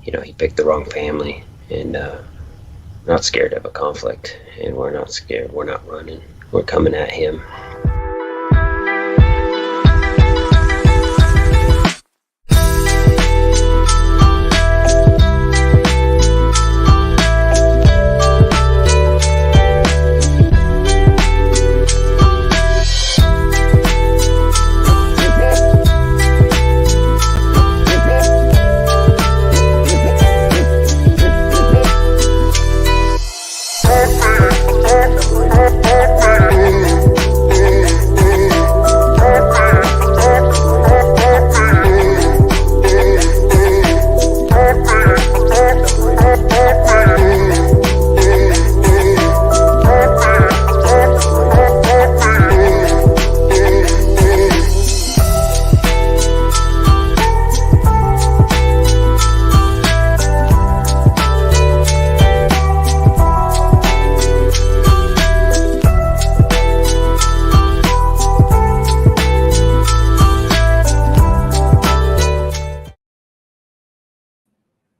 he picked the wrong family, and not scared of a conflict, and we're not scared. We're not running. We're coming at him.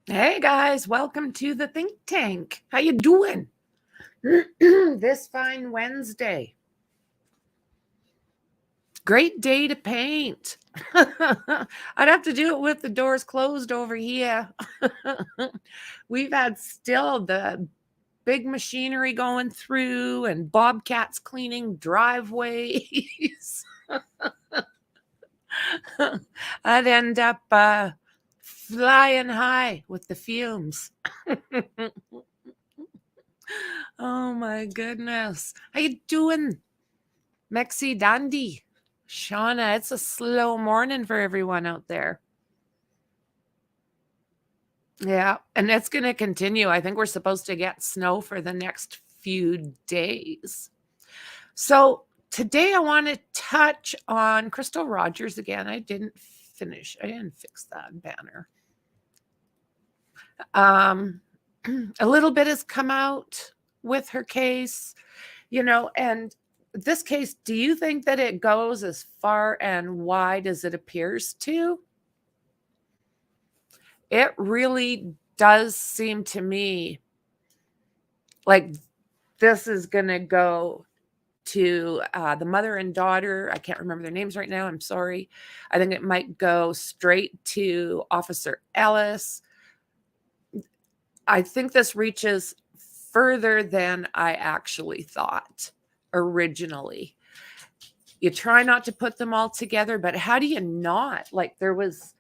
Hey guys, welcome to the Think Tank. How you doing? This fine Wednesday. Great day to paint. I'd have to do it with the doors closed over here. We've had still the big machinery going through and bobcats cleaning driveways. I'd end up flying high with the fumes. Oh my goodness. How you doing? Mexi Dandy. Shauna, it's a slow morning for everyone out there. Yeah, and it's going to continue. I think we're supposed to get snow for the next few days. So today I want to touch on Crystal Rogers again. I didn't fix that banner. A little bit has come out with her case, and this case, do you think that it goes as far and wide as it appears to? It really does seem to me like this is going to go to the mother and daughter. I can't remember their names right now. I'm sorry. I think it might go straight to Officer Ellis. I think this reaches further than I actually thought originally. You try not to put them all together, but how do you not? Like, there was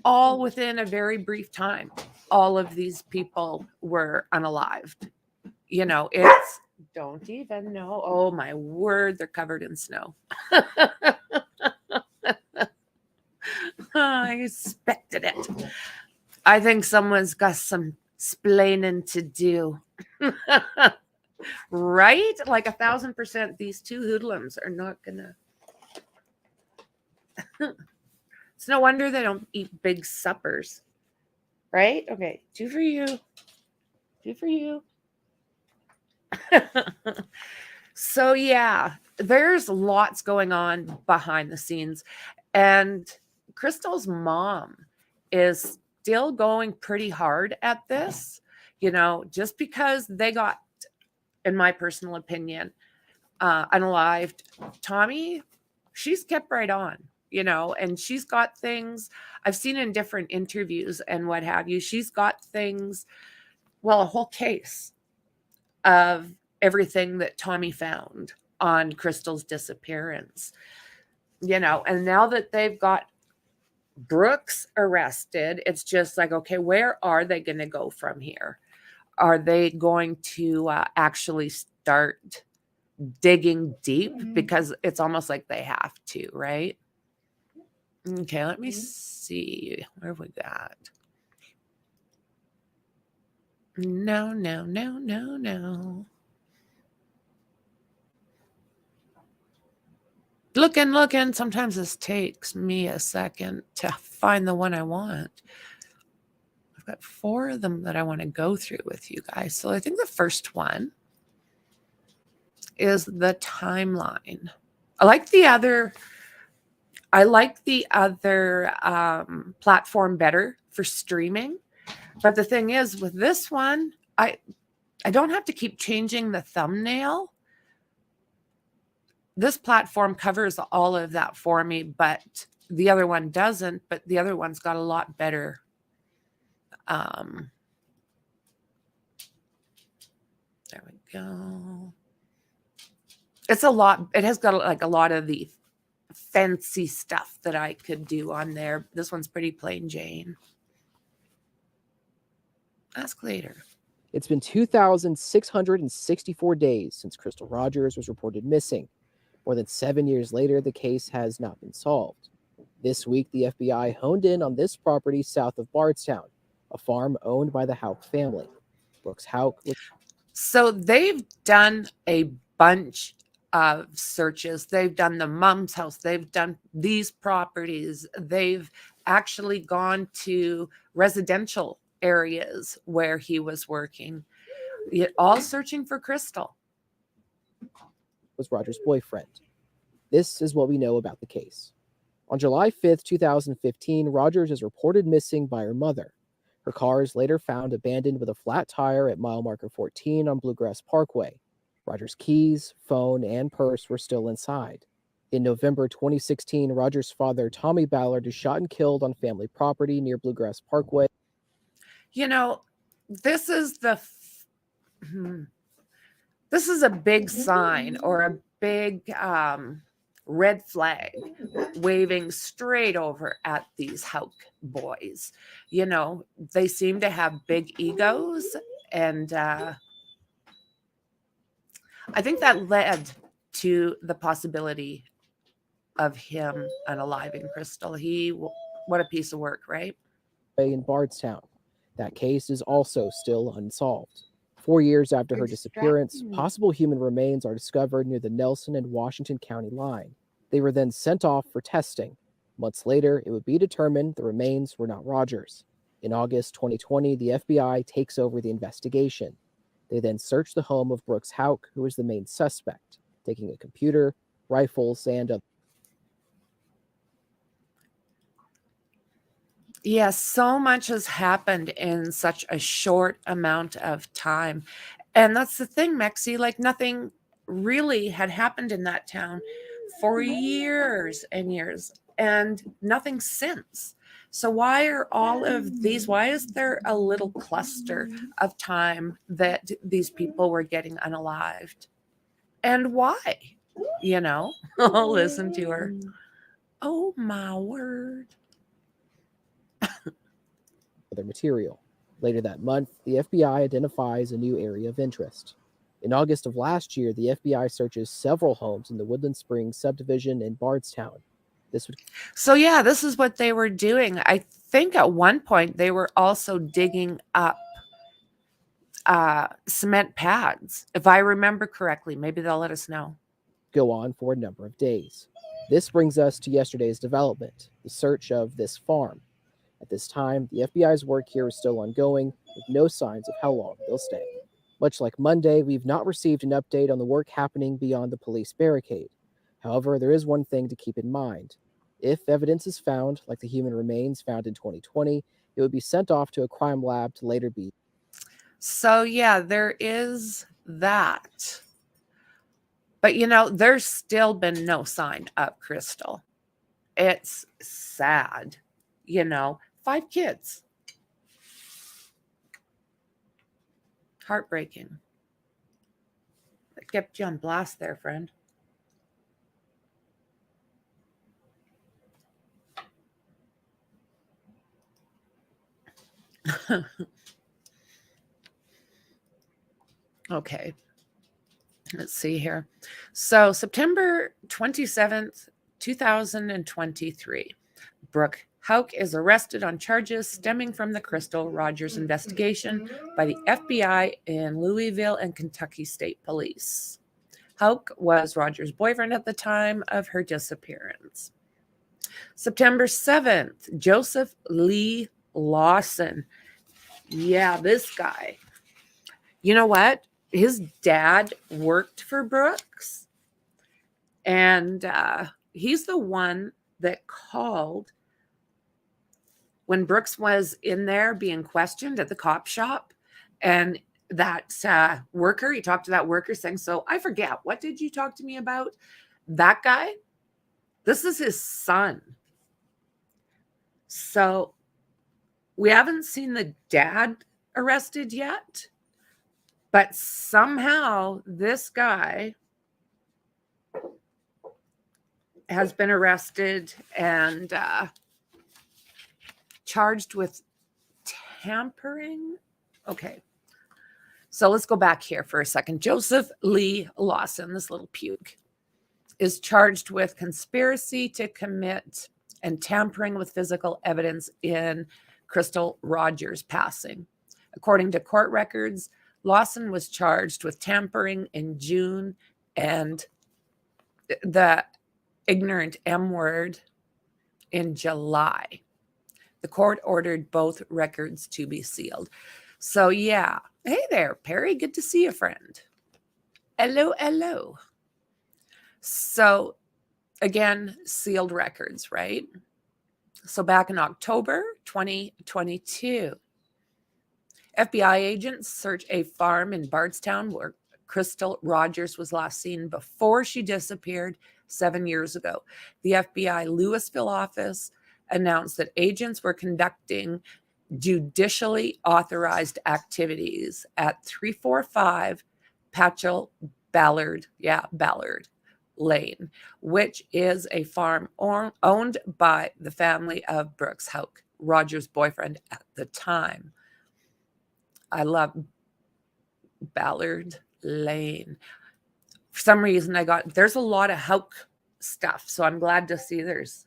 all within a very brief time, all of these people were unalived. It's don't even know. Oh my word, they're covered in snow. I expected it. I think someone's got some splaining to do. Right? Like 1,000%, these two hoodlums are not gonna. It's no wonder they don't eat big suppers. Right? Okay, 2 for you. 2 for you. So yeah, there's lots going on behind the scenes. And Crystal's mom is still going pretty hard at this, just because they got, in my personal opinion, unalived. Tommy, she's kept right on, and she's got things I've seen in different interviews and what have you. She's got things, a whole case of everything that Tommy found on Crystal's disappearance, and now that they've got Brooks arrested, it's just like, okay, where are they going to go from here? Are they going to actually start digging deep? Because it's almost like they have to, right? Okay, let me see. Where have we got? No. Looking. Sometimes this takes me a second to find the one I want. I've got 4 of them that I want to go through with you guys. So I think the first one is the timeline. I like the other I like the other platform better for streaming. But the thing is, with this one, I don't have to keep changing the thumbnail. This platform covers all of that for me, but the other one doesn't. But the other one's got a lot better. There we go. It's a lot. It has got like a lot of the fancy stuff that I could do on there. This one's pretty plain Jane. Ask later. It's been 2,664 days since Crystal Rogers was reported missing. More than 7 years later, the case has not been solved. This week, the FBI honed in on this property south of Bardstown, a farm owned by the Houck family. Brooks Houck. So they've done a bunch of searches. They've done the mom's house. They've done these properties. They've actually gone to residential areas where he was working, all searching for Crystal. Was Rogers' boyfriend. This is what we know about the case. On July 5th, 2015, Rogers is reported missing by her mother. Her car is later found abandoned with a flat tire at mile marker 14 on Bluegrass Parkway. Rogers' keys, phone, and purse were still inside. In November 2016, Rogers' father, Tommy Ballard, is shot and killed on family property near Bluegrass Parkway. You know, this is this is a big sign or a big red flag waving straight over at these Houck boys. You know, they seem to have big egos, and I think that led to the possibility of him unaliving Crystal. What a piece of work, right? In Bardstown. That case is also still unsolved. 4 years after her disappearance, possible human remains are discovered near the Nelson and Washington County line. They were then sent off for testing. Months later, it would be determined the remains were not Rogers. In August 2020, the FBI takes over the investigation. They then search the home of Brooks Houck, who is the main suspect, taking a computer, rifles, and a... Yes, so much has happened in such a short amount of time. And that's the thing, Mexi, like nothing really had happened in that town for years and years, and nothing since. So why is there a little cluster of time that these people were getting unalived? And why? You know, I'll listen to her. Oh my word. Other material. Later that month, the FBI identifies a new area of interest. In August of last year, the FBI searches several homes in the Woodland Springs subdivision in Bardstown. This is what they were doing. I think at one point they were also digging up cement pads, if I remember correctly. Maybe they'll let us know. Go on for a number of days. This brings us to yesterday's development, the search of this farm. At this time, the FBI's work here is still ongoing, with no signs of how long they'll stay. Much like Monday, we've not received an update on the work happening beyond the police barricade. However, there is one thing to keep in mind. If evidence is found, like the human remains found in 2020, it would be sent off to a crime lab to later be... So yeah, there is that. But you know, there's still been no sign of Crystal. It's sad, you know. 5 kids. Heartbreaking. That kept you on blast there, friend. Okay. Let's see here. So September 27th, 2023. Brooke Houck is arrested on charges stemming from the Crystal Rogers investigation by the FBI in Louisville and Kentucky State Police. Houck was Rogers' boyfriend at the time of her disappearance. September 7th, Joseph Lee Lawson. Yeah, this guy. You know what? His dad worked for Brooks, and he's the one that called when Brooks was in there being questioned at the cop shop, and that worker, he talked to that worker saying, so I forget, what did you talk to me about? That guy, this is his son. So we haven't seen the dad arrested yet, but somehow this guy has been arrested and charged with tampering. Okay. So let's go back here for a second. Joseph Lee Lawson, this little puke, is charged with conspiracy to commit and tampering with physical evidence in Crystal Rogers' passing. According to court records, Lawson was charged with tampering in June and the ignorant M word in July. The court ordered both records to be sealed. So yeah. Hey there, Perry. Good to see you, friend. Hello, hello. So again, sealed records, right? So back in October 2022, FBI agents searched a farm in Bardstown where Crystal Rogers was last seen before she disappeared 7 years ago. The FBI Louisville office announced that agents were conducting judicially authorized activities at 345 Patchell Ballard Lane, which is a farm owned by the family of Brooks Houck, Rogers' boyfriend at the time. I love Ballard Lane. For some reason, there's a lot of Houck stuff, so I'm glad to see there's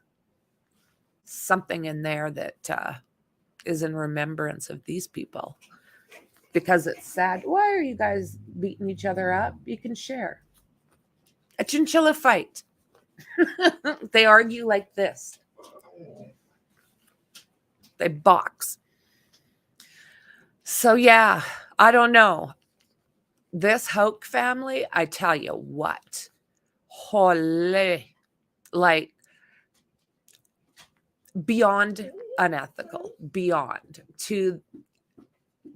something in there that is in remembrance of these people, because it's sad. Why are you guys beating each other up? You can share. A chinchilla fight. They argue like this. They box. So yeah, I don't know. This Houck family, I tell you what, holy, like beyond unethical, beyond to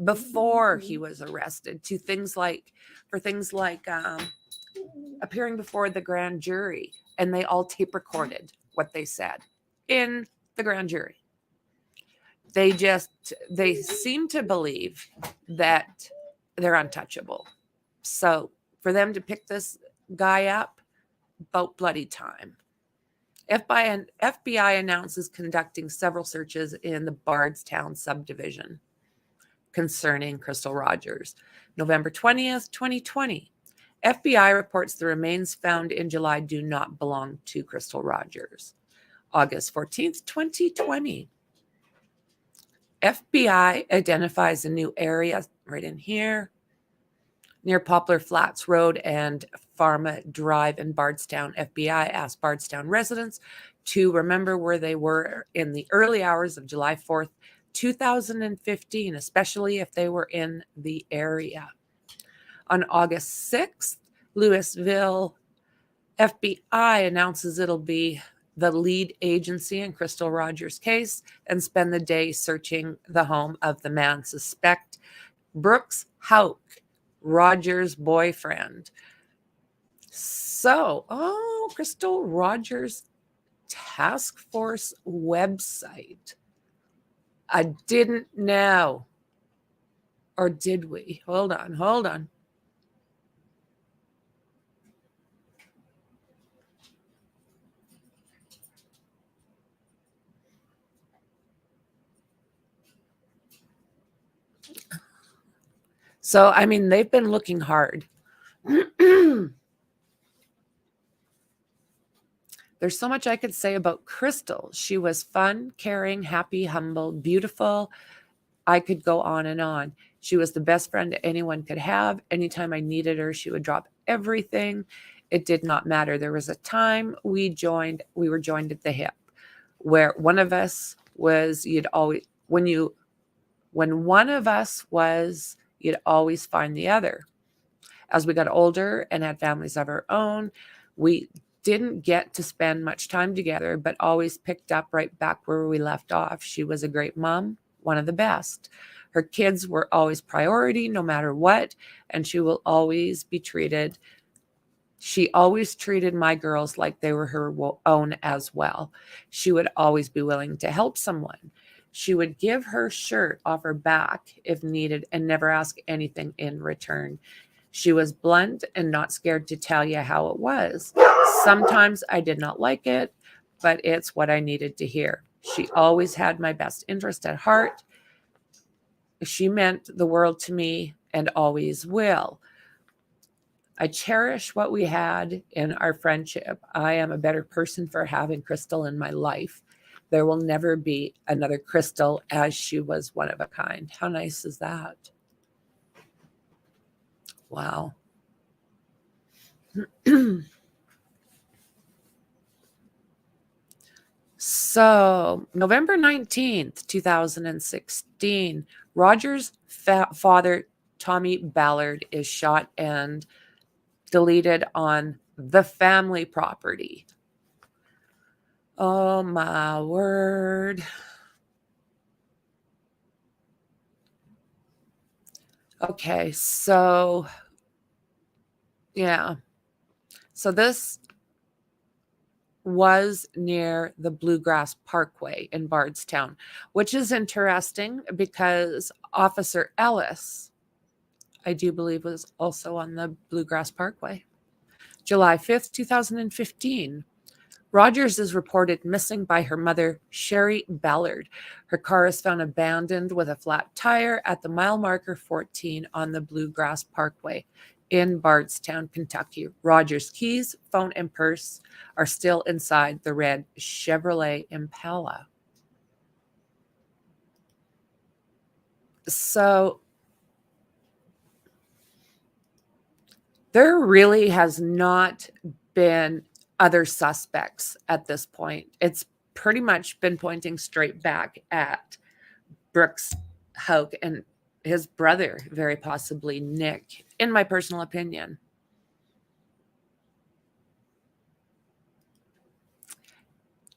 before he was arrested, to things like appearing before the grand jury, and they all tape recorded what they said in the grand jury. They seem to believe that they're untouchable. So for them to pick this guy up, about bloody time. FBI announces conducting several searches in the Bardstown subdivision concerning Crystal Rogers. November 20th, 2020. FBI reports the remains found in July do not belong to Crystal Rogers. August 14th, 2020. FBI identifies a new area right in here near Poplar Flats Road and Pharma Drive in Bardstown. FBI asked Bardstown residents to remember where they were in the early hours of July 4th, 2015, especially if they were in the area. On August 6th, Louisville FBI announces it'll be the lead agency in Crystal Rogers' case and spend the day searching the home of the man suspect, Brooks Houck, Rogers' boyfriend. So, Crystal Rogers Task Force website. I didn't know. Or did we? Hold on. So, I mean, they've been looking hard. There's so much I could say about Crystal. She was fun, caring, happy, humble, beautiful. I could go on and on. She was the best friend anyone could have. Anytime I needed her, she would drop everything. It did not matter. There was a time we were joined at the hip, where one of us was, you'd always find the other. As we got older and had families of our own, we didn't get to spend much time together, but always picked up right back where we left off. She was a great mom, one of the best. Her kids were always priority, no matter what, and she always treated my girls like they were her own as well. She would always be willing to help someone. She would give her shirt off her back if needed and never ask anything in return. She was blunt and not scared to tell you how it was. Sometimes I did not like it, but it's what I needed to hear. She always had my best interest at heart. She meant the world to me and always will. I cherish what we had in our friendship. I am a better person for having Crystal in my life. There will never be another Crystal, as she was one of a kind. How nice is that? Wow. So, November 19th, 2016, Roger's father, Tommy Ballard, is shot and deleted on the family property. Oh, my word. Okay, so, yeah. So this was near the Bluegrass Parkway in Bardstown, which is interesting because Officer Ellis, I do believe, was also on the Bluegrass Parkway. July 5th, 2015. Rogers is reported missing by her mother, Sherry Ballard. Her car is found abandoned with a flat tire at the mile marker 14 on the Bluegrass Parkway in Bardstown, Kentucky. Rogers' keys, phone, and purse are still inside the red Chevrolet Impala. So there really has not been other suspects at this point. It's pretty much been pointing straight back at Brooks Houck and his brother, very possibly Nick, in my personal opinion.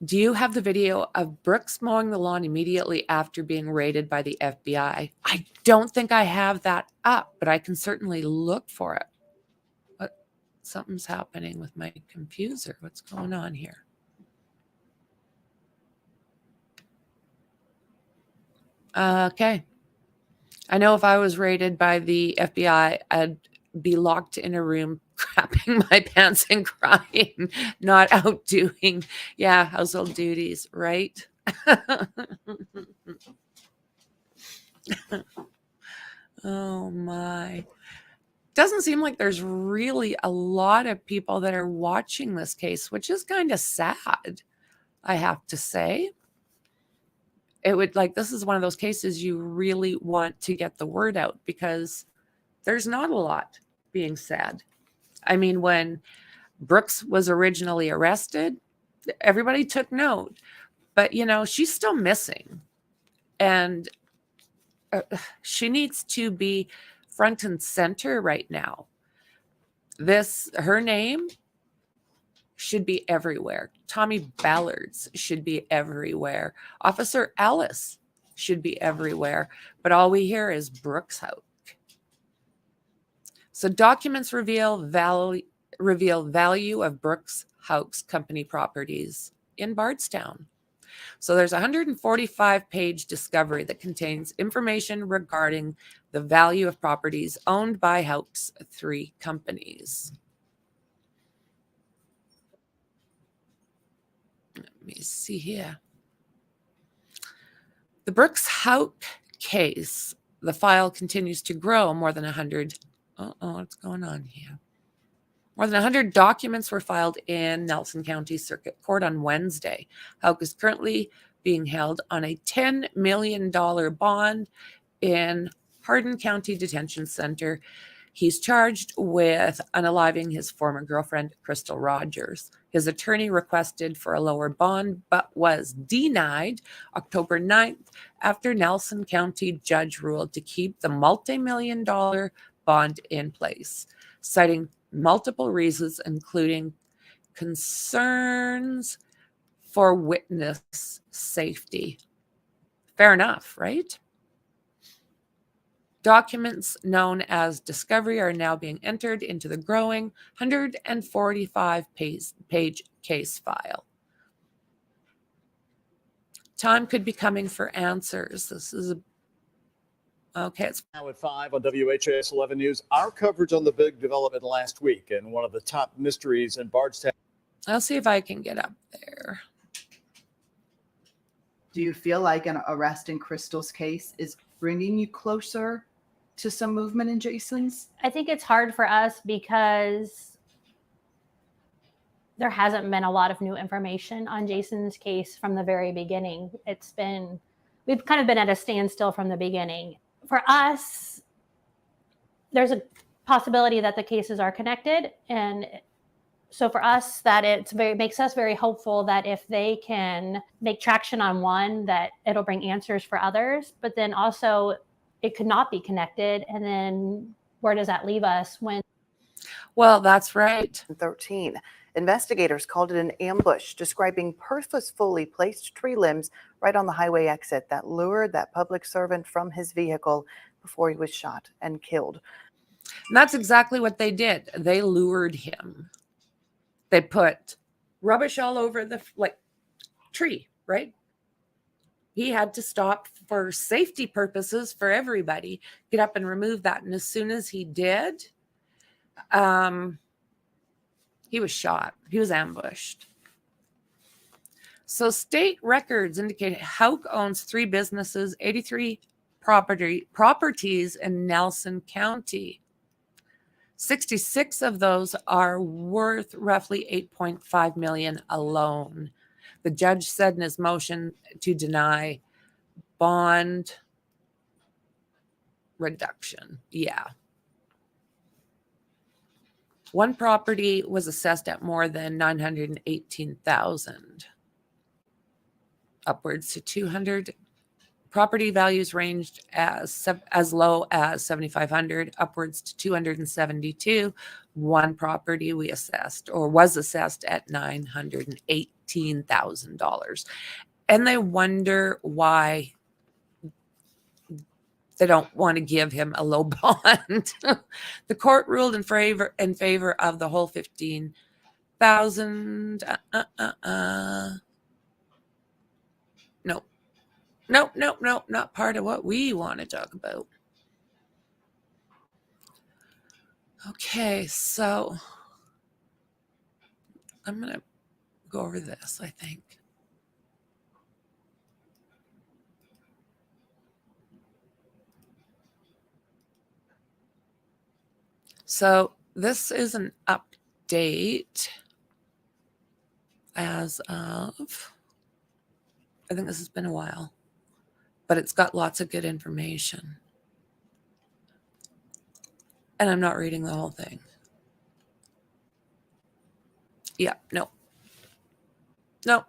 Do you have the video of Brooks mowing the lawn immediately after being raided by the FBI? I don't think I have that up, but I can certainly look for it. But something's happening with my computer. What's going on here? Okay. I know if I was raided by the FBI, I'd be locked in a room, crapping my pants and crying, not out doing, household duties, right? Oh my. Doesn't seem like there's really a lot of people that are watching this case, which is kind of sad, I have to say. This is one of those cases you really want to get the word out because there's not a lot being said. I mean, when Brooks was originally arrested, everybody took note, but she's still missing, and she needs to be front and center right now. Her name should be everywhere. Tommy Ballards should be everywhere. Officer Ellis should be everywhere, but all we hear is Brooks Houck. So documents reveal value of Brooks Houck's company properties in Bardstown. So there's a 145-page discovery that contains information regarding the value of properties owned by Houck's 3 companies. Let me see here. The Brooks Houck case, the file continues to grow. More than 100. What's going on here? More than 100 documents were filed in Nelson County Circuit Court on Wednesday. Houck is currently being held on a $10 million bond in Hardin County Detention Center. He's charged with unaliving his former girlfriend, Crystal Rogers. His attorney requested for a lower bond, but was denied October 9th after Nelson County judge ruled to keep the multi-million-dollar bond in place, citing multiple reasons, including concerns for witness safety. Fair enough, right? Documents known as discovery are now being entered into the growing 145-page case file. Time could be coming for answers. This is okay. It's now at 5 on WHAS 11 News. Our coverage on the big development last week and one of the top mysteries in Bardstown. I'll see if I can get up there. Do you feel like an arrest in Crystal's case is bringing you closer to some movement in Jason's? I think it's hard for us because there hasn't been a lot of new information on Jason's case from the very beginning. We've kind of been at a standstill from the beginning. For us, there's a possibility that the cases are connected. And so for us, that makes us very hopeful that if they can make traction on one, that it'll bring answers for others. But then also it could not be connected. And then where does that leave us when? Well, that's right. 13. Investigators called it an ambush, describing purposefully placed tree limbs right on the highway exit that lured that public servant from his vehicle before he was shot and killed. And that's exactly what they did. They lured him. They put rubbish all over the tree, right? He had to stop for safety purposes for everybody, get up and remove that. And as soon as he did, he was shot. He was ambushed. So state records indicate Houck owns 3 businesses, 83 properties in Nelson County. 66 of those are worth roughly $8.5 million alone. The judge said in his motion to deny bond reduction. Yeah. One property was assessed at more than $918,000, upwards to 200. Property values ranged as low as $7,500, upwards to $272. One property was assessed at $918,000, and they wonder why they don't want to give him a low bond. The court ruled in favor of the whole $15,000. No, not part of what we want to talk about. Okay, so I'm going to go over this, I think. So this is an update as of, I think this has been a while, but it's got lots of good information. And I'm not reading the whole thing. Yeah, no. I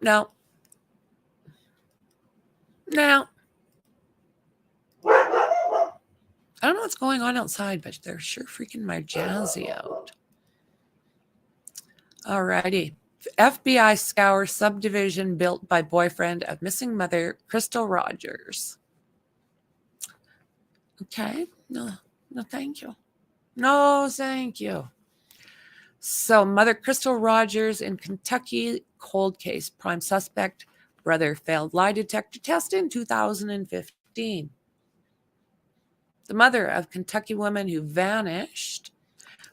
don't know what's going on outside, but they're sure freaking my jazzy out. Alrighty. FBI scours subdivision built by boyfriend of missing mother, Crystal Rogers. Okay. No, thank you. No, thank you. So, mother Crystal Rogers in Kentucky, cold case, prime suspect, brother failed lie detector test in 2015. The mother of Kentucky woman who vanished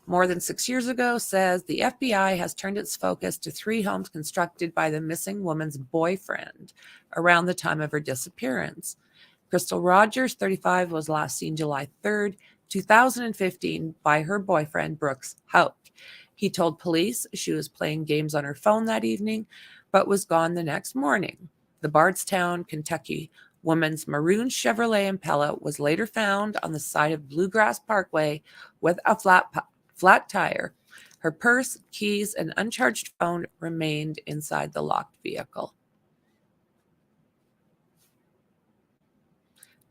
more than 6 years ago says the FBI has turned its focus to 3 homes constructed by the missing woman's boyfriend around the time of her disappearance. Crystal Rogers, 35, was last seen July 3rd, 2015 by her boyfriend, Brooks Houck. He told police she was playing games on her phone that evening, but was gone the next morning. The Bardstown, Kentucky woman's maroon Chevrolet Impala was later found on the side of Bluegrass Parkway with a flat tire. Her purse, keys, and uncharged phone remained inside the locked vehicle.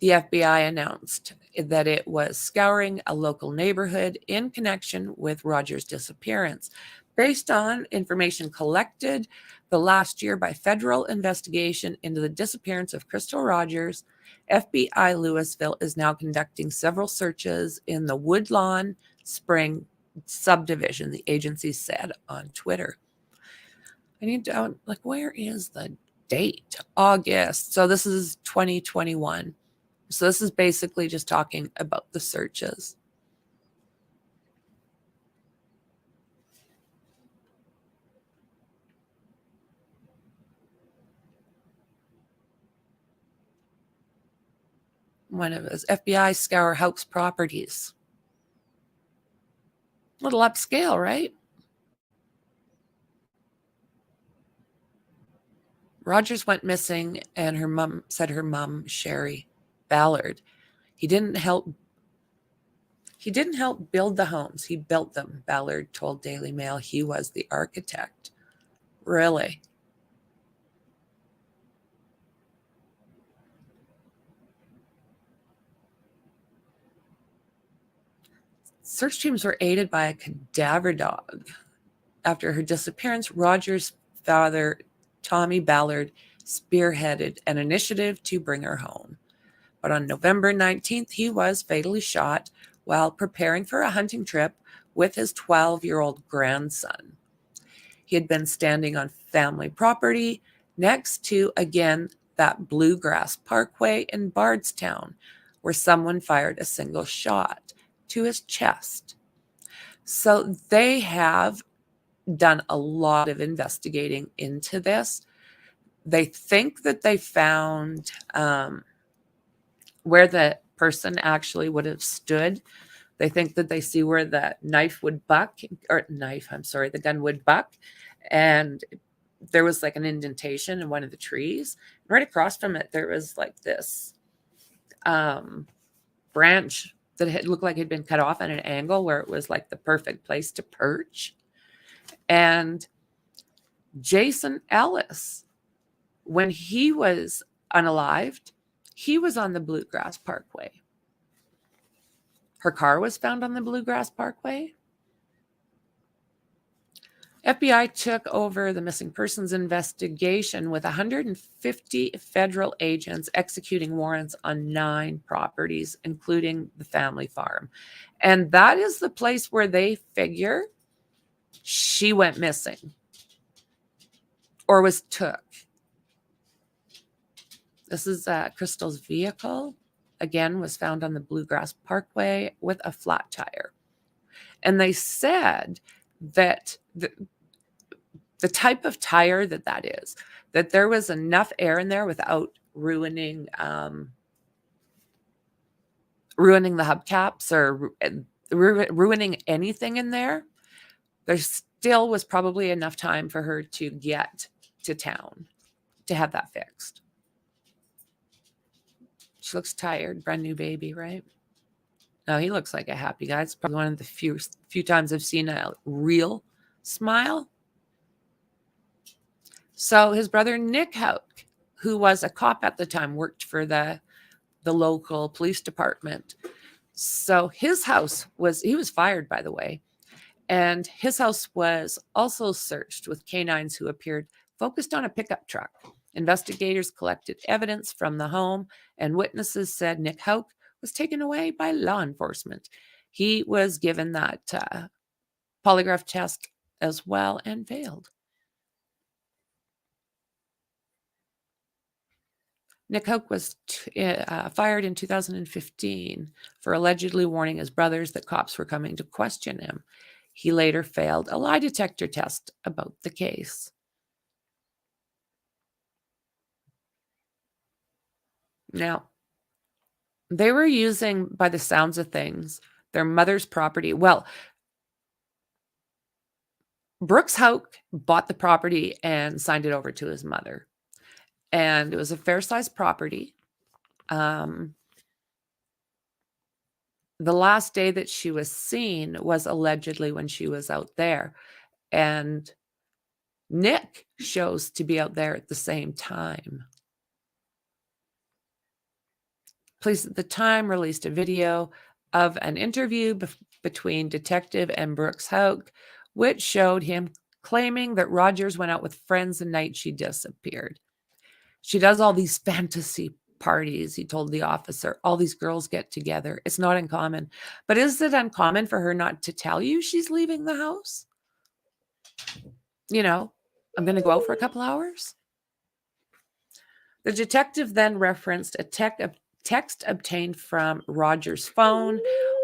The FBI announced that it was scouring a local neighborhood in connection with Rogers' disappearance, based on information collected the last year by federal investigation into the disappearance of Crystal Rogers, FBI Louisville is now conducting several searches in the Woodlawn Spring subdivision, the agency said on Twitter. I need to, where is the date? August. So this is 2021. So this is basically just talking about the searches. One of his FBI scour Houck's properties. A little upscale, right? Rogers went missing, and her mom said her mom, Sherry Ballard. He didn't help build the homes. He built them, Ballard told Daily Mail. He was the architect. Really? Search teams were aided by a cadaver dog. After her disappearance, Rogers' father, Tommy Ballard, spearheaded an initiative to bring her home. But on November 19th, he was fatally shot while preparing for a hunting trip with his 12-year-old grandson. He had been standing on family property next to, again, that Bluegrass Parkway in Bardstown, where someone fired a single shot to his chest. So they have done a lot of investigating into this. They think that they found where the person actually would have stood. They think that they see where the the gun would buck. And there was like an indentation in one of the trees. Right across from it, there was like this branch that had looked like it had been cut off at an angle where it was like the perfect place to perch. And Jason Ellis, when he was unalived, he was on the Bluegrass Parkway. Her car was found on the Bluegrass Parkway. FBI took over the missing persons investigation with 150 federal agents executing warrants on 9 properties, including the family farm. And that is the place where they figure she went missing or was took. This is Crystal's vehicle. Again, was found on the Bluegrass Parkway with a flat tire. And they said that the type of tire that is, that there was enough air in there without ruining the hubcaps or ruining anything in there. There still was probably enough time for her to get to town to have that fixed. She looks tired, brand new baby, right? No, he looks like a happy guy. It's probably one of the few times I've seen a real smile. So his brother Nick Houck, who was a cop at the time, worked for the local police department. So his house he was fired, by the way, and his house was also searched with canines who appeared focused on a pickup truck. Investigators collected evidence from the home, and witnesses said Nick Houck was taken away by law enforcement. He was given that polygraph test as well and failed. Nick Houck was fired in 2015 for allegedly warning his brothers that cops were coming to question him. He later failed a lie detector test about the case. Now, they were using, by the sounds of things, their mother's property. Well, Brooks Houck bought the property and signed it over to his mother. And it was a fair-sized property. The last day that she was seen was allegedly when she was out there. And Nick shows to be out there at the same time. Police at the time released a video of an interview between Detective and Brooks Houck, which showed him claiming that Rogers went out with friends the night she disappeared. She does all these fantasy parties, he told the officer. All these girls get together. It's not uncommon. But is it uncommon for her not to tell you she's leaving the house? You know, I'm going to go out for a couple hours. The detective then referenced a text obtained from Roger's phone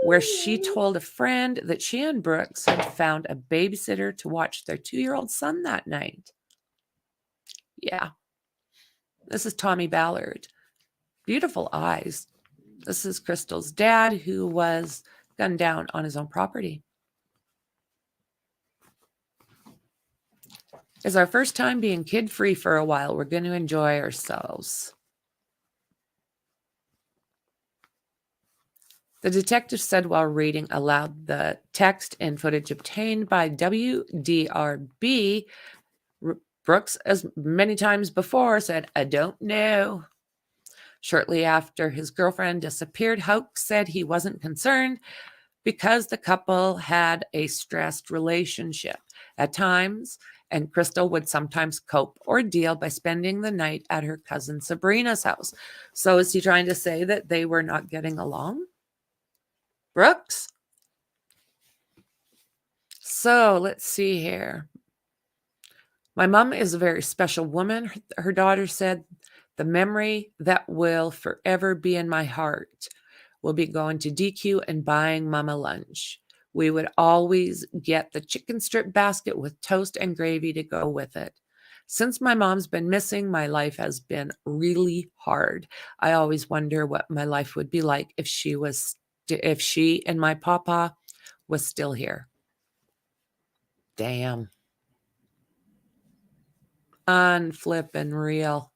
where she told a friend that she and Brooks had found a babysitter to watch their 2-year-old son that night. Yeah. This is Tommy Ballard. Beautiful eyes. This is Crystal's dad, who was gunned down on his own property. It's our first time being kid-free for a while. We're going to enjoy ourselves. The detective said while reading aloud the text and footage obtained by WDRB, Brooks, as many times before, said, "I don't know." Shortly after his girlfriend disappeared, Houck said he wasn't concerned because the couple had a stressed relationship at times, and Crystal would sometimes cope or deal by spending the night at her cousin Sabrina's house. So is he trying to say that they were not getting along? Brooks? So let's see here. My mom is a very special woman, her daughter said. The memory that will forever be in my heart will be going to DQ and buying Mama lunch. We would always get the chicken strip basket with toast and gravy to go with it. Since my mom's been missing, my life has been really hard. I always wonder what my life would be like if she and my papa was still here. Damn. Unflippin' real.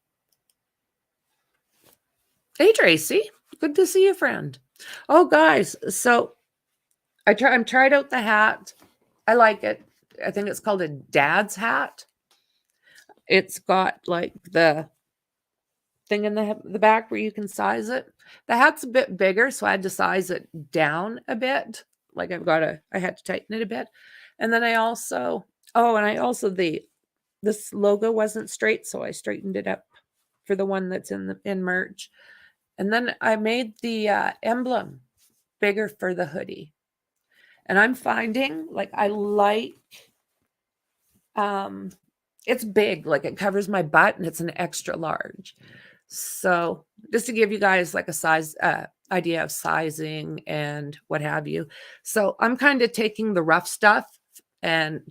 Hey, Tracy. Good to see you, friend. Oh, guys. So I'm tried out the hat. I like it. I think it's called a dad's hat. It's got like the thing in the back where you can size it. The hat's a bit bigger, so I had to size it down a bit. Like I had to tighten it a bit. And then this logo wasn't straight, so I straightened it up for the one that's in merch. And then I made the emblem bigger for the hoodie. And I'm finding like I like it's big, like it covers my butt and it's an extra large. So just to give you guys like a size idea of sizing and what have you. So I'm kind of taking the rough stuff and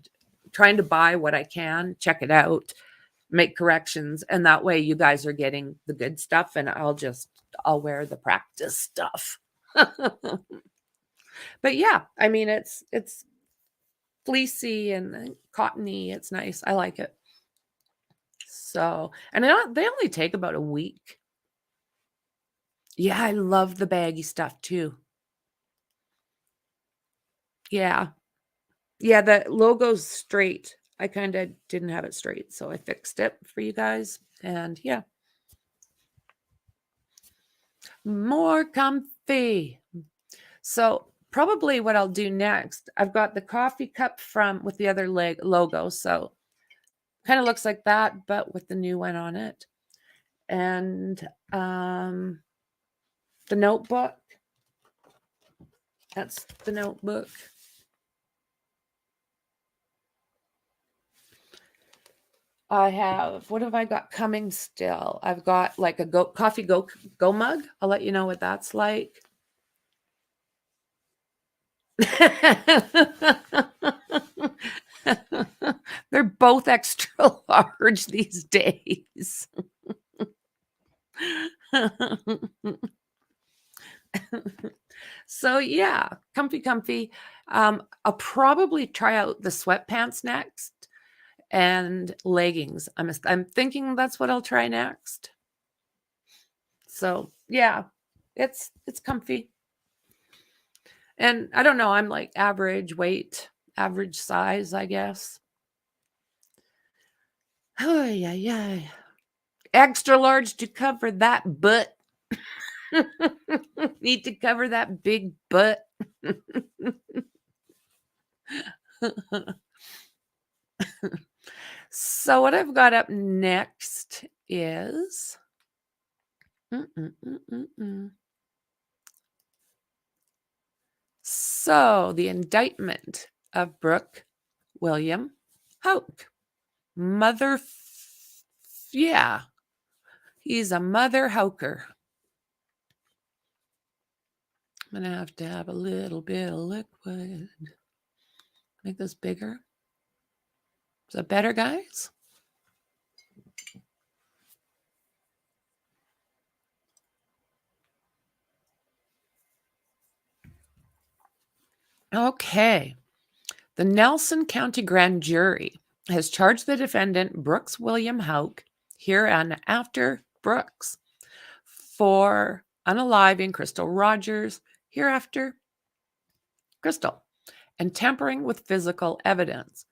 trying to buy what I can, check it out, make corrections, and that way you guys are getting the good stuff and I'll wear the practice stuff. But yeah, I mean it's fleecy and cottony. It's nice. I like it. So, and they only take about a week. Yeah, I love the baggy stuff too. Yeah. Yeah, the logo's straight. I kind of didn't have it straight, so I fixed it for you guys. And yeah. More comfy. So probably what I'll do next, I've got the coffee cup with the other logo. So kind of looks like that, but with the new one on it. And the notebook. That's the notebook. I have, what have I got coming still? I've got like a coffee go mug. I'll let you know what that's like. They're both extra large these days. So yeah, comfy. I'll probably try out the sweatpants next and leggings. I'm thinking that's what I'll try next. So yeah, it's comfy. And I don't know, I'm like average weight, average size, I guess. Oh, yeah. Extra large to cover that butt. Need to cover that big butt. So what I've got up next is so the indictment of Brooke William Houck. Yeah, he's a mother Houker. I'm going to have a little bit of liquid. Make this bigger. Is that better, guys? Okay. The Nelson County Grand Jury has charged the defendant, Brooks William Houck, hereinafter Brooks, for unaliving Crystal Rogers, hereafter Crystal, and tampering with physical evidence.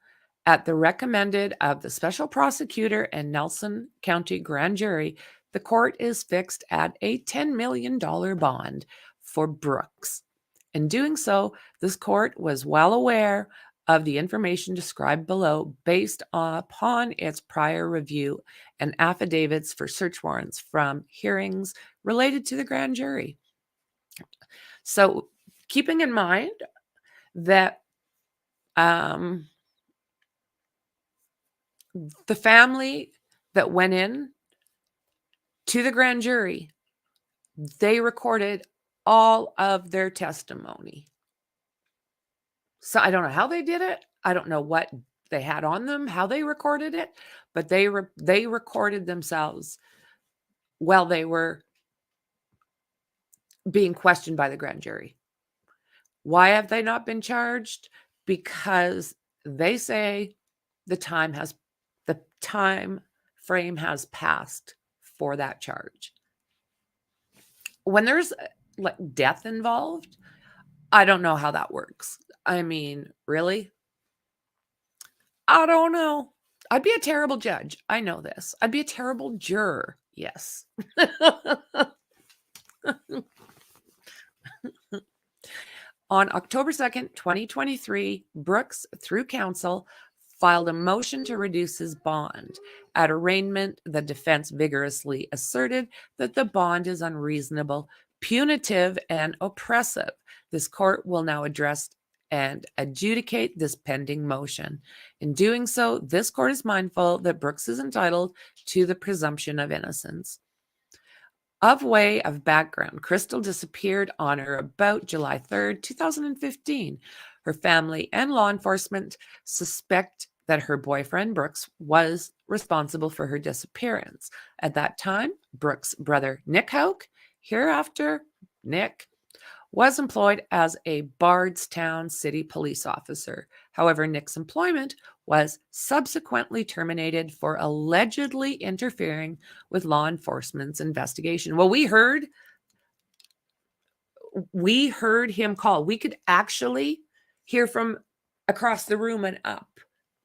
At the recommended of the special prosecutor and Nelson County Grand Jury, the court is fixed at a $10 million bond for Brooks. In doing so, this court was well aware of the information described below based upon its prior review and affidavits for search warrants from hearings related to the grand jury. So, keeping in mind that the family that went in to the grand jury, they recorded all of their testimony. So I don't know how they did it. I don't know what they had on them, how they recorded it, but they recorded themselves while they were being questioned by the grand jury. Why have they not been charged? Because they say the time frame has passed for that charge. When there's like death involved, I don't know how that works. I mean, really? I don't know. I'd be a terrible judge. I know this. I'd be a terrible juror. Yes. On October 2nd, 2023, Brooks, through counsel, filed a motion to reduce his bond. At arraignment, the defense vigorously asserted that the bond is unreasonable, punitive, and oppressive. This court will now address and adjudicate this pending motion. In doing so, this court is mindful that Brooks is entitled to the presumption of innocence. Of way of background, Crystal disappeared on or about July 3rd, 2015. Her family and law enforcement suspect that her boyfriend, Brooks, was responsible for her disappearance. At that time, Brooks' brother, Nick Houck, hereafter Nick, was employed as a Bardstown City police officer. However, Nick's employment was subsequently terminated for allegedly interfering with law enforcement's investigation. Well, we heard him call. We could actually hear from across the room and up,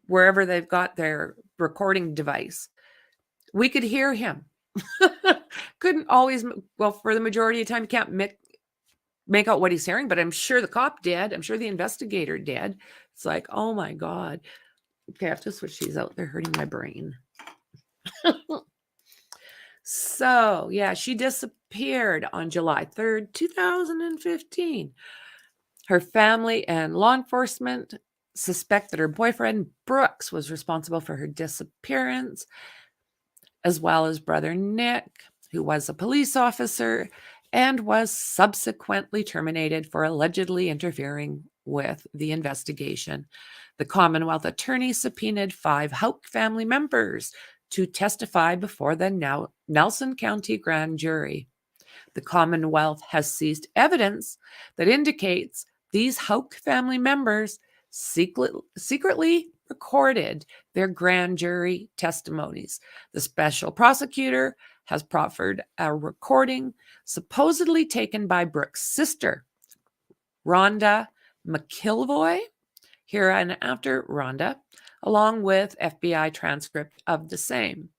wherever they've got their recording device. We could hear him. Couldn't always, well, for the majority of the time, you can't make out what he's hearing, but I'm sure the cop did. I'm sure the investigator did. It's like, oh my God. Okay, I have to switch these out. They're hurting my brain. So, yeah, she disappeared on July 3rd, 2015. Her family and law enforcement suspect that her boyfriend, Brooks, was responsible for her disappearance, as well as brother Nick, who was a police officer and was subsequently terminated for allegedly interfering with the investigation. The Commonwealth attorney subpoenaed 5 Houck family members to testify before the Nelson County Grand Jury. The Commonwealth has seized evidence that indicates these Houck family members secretly recorded their grand jury testimonies. The special prosecutor has proffered a recording supposedly taken by Brooks' sister, Rhonda McIlvoy, hereinafter Rhonda, along with FBI transcript of the same.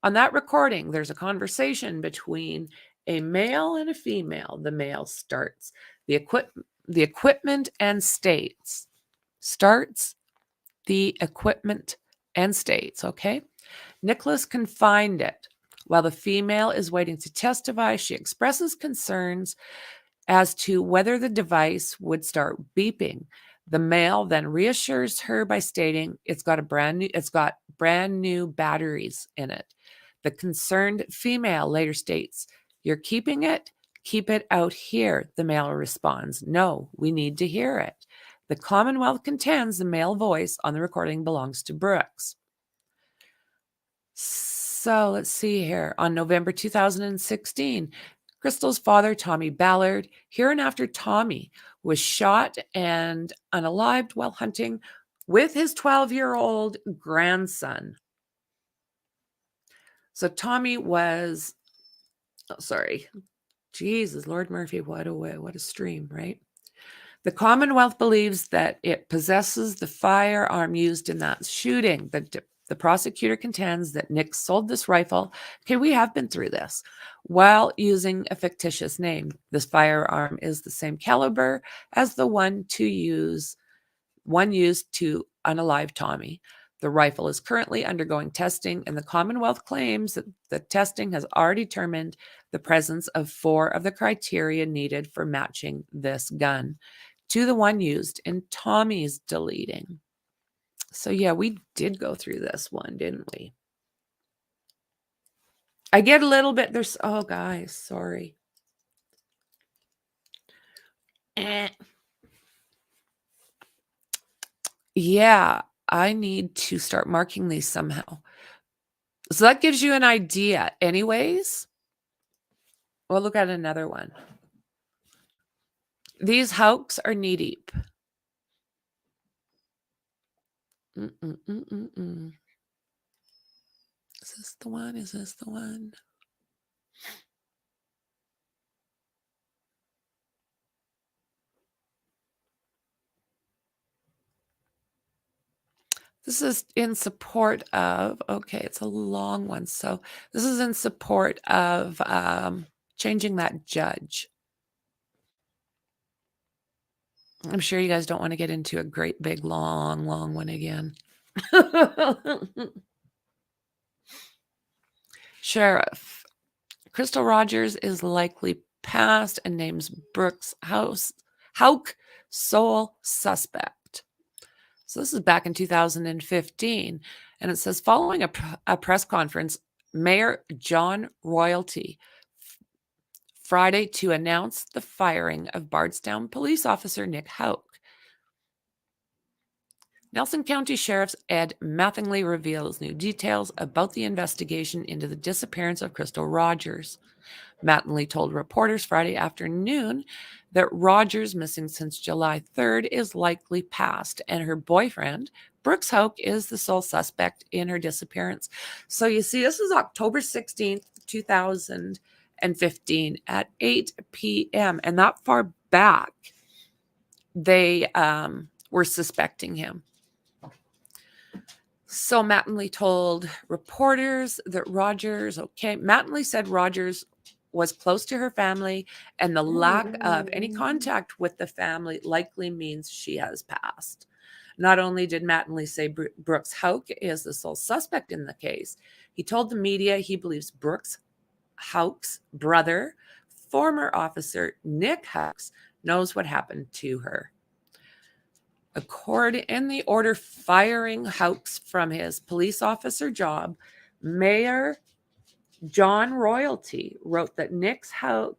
On that recording, there's a conversation between a male and a female. The male starts the equipment and states. Starts the equipment and states, okay? Nicholas can find it. While the female is waiting to testify, she expresses concerns as to whether the device would start beeping. The male then reassures her by stating it's got brand new batteries in it. The concerned female later states, "You're keeping it? Keep it out here." The male responds, "No, we need to hear it." The Commonwealth contends the male voice on the recording belongs to Brooks. So let's see here. On November 2016, Crystal's father, Tommy Ballard, hereinafter Tommy, was shot and unalived while hunting with his 12-year-old grandson. So Tommy was, Jesus, Lord Murphy, what a stream, right? The Commonwealth believes that it possesses the firearm used in that shooting. The prosecutor contends that Nick sold this rifle. Okay, we have been through this. While using a fictitious name. This firearm is the same caliber as the one used to unalive Tommy. The rifle is currently undergoing testing, and the Commonwealth claims that the testing has already determined the presence of 4 of the criteria needed for matching this gun to the one used in Tommy's deleting. So yeah, we did go through this one, didn't we? I get a little bit, guys, sorry. Yeah, I need to start marking these somehow. So that gives you an idea. Anyways, we'll look at another one. These Houcks are knee deep. Is this the one? Is this the one? This is in support of, okay, it's a long one. So this is in support of changing that judge. I'm sure you guys don't want to get into a great big long one again. Sheriff. Crystal Rogers is likely passed and names Brooks Houck sole suspect. So this is back in 2015. And it says, following a press conference, Mayor John Royalty Friday to announce the firing of Bardstown police officer Nick Houck. Nelson County Sheriff Ed Mattingly reveals new details about the investigation into the disappearance of Crystal Rogers. Mattingly told reporters Friday afternoon that Rogers, missing since July 3rd, is likely passed, and her boyfriend, Brooks Houck, is the sole suspect in her disappearance. So you see, this is October 16th, 2015 at 8 p.m. And that far back, they were suspecting him. So Mattingly told reporters that Mattingly said Rogers was close to her family, and the lack of any contact with the family likely means she has passed. Not only did Mattingly say Brooks Houck is the sole suspect in the case, he told the media he believes Brooks Houck's brother, former officer Nick Houck, knows what happened to her. In the order firing Houck from his police officer job, Mayor John Royalty wrote that Nick Houck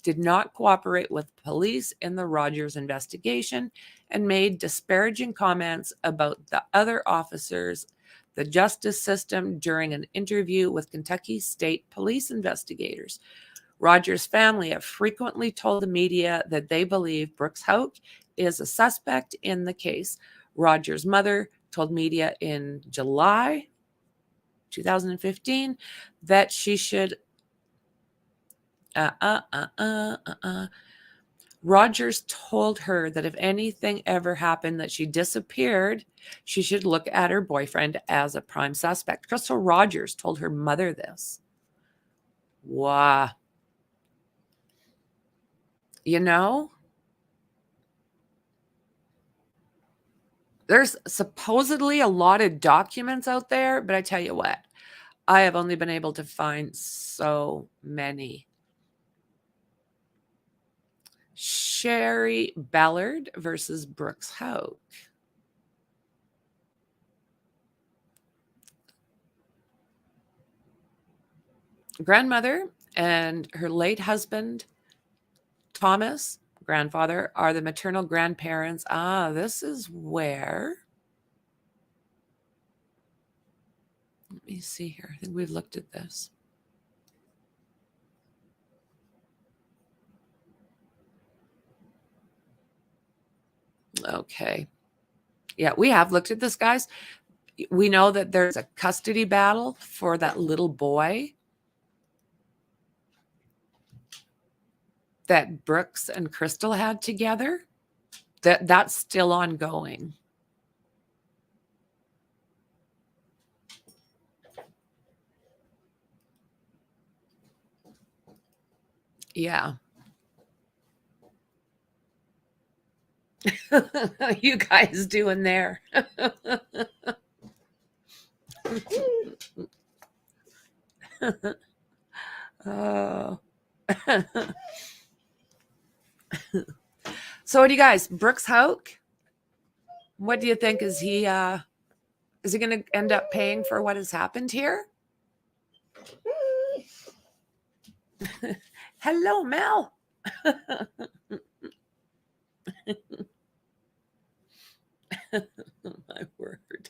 did not cooperate with police in the Rogers investigation and made disparaging comments about the other officers, the justice system during an interview with Kentucky State Police investigators. Rogers' family have frequently told the media that they believe Brooks Houck is a suspect in the case. Rogers' mother told media in July 2015 that she should Rogers told her that if anything ever happened, that she disappeared, she should look at her boyfriend as a prime suspect. Crystal Rogers told her mother this. Wow. You know? There's supposedly a lot of documents out there, but I tell you what, I have only been able to find so many. Sherry Ballard versus Brooks Houck. Grandmother and her late husband, Thomas, grandfather, are the maternal grandparents. This is where. Let me see here. I think we've looked at this. Okay. Yeah, we have looked at this, guys. We know that there's a custody battle for that little boy that Brooks and Crystal had together. That's still ongoing. Yeah. You guys doing there? Oh. So what do you guys, Brooks Houck? What do you think? Is he going to end up paying for what has happened here? Hello, Mel. My word.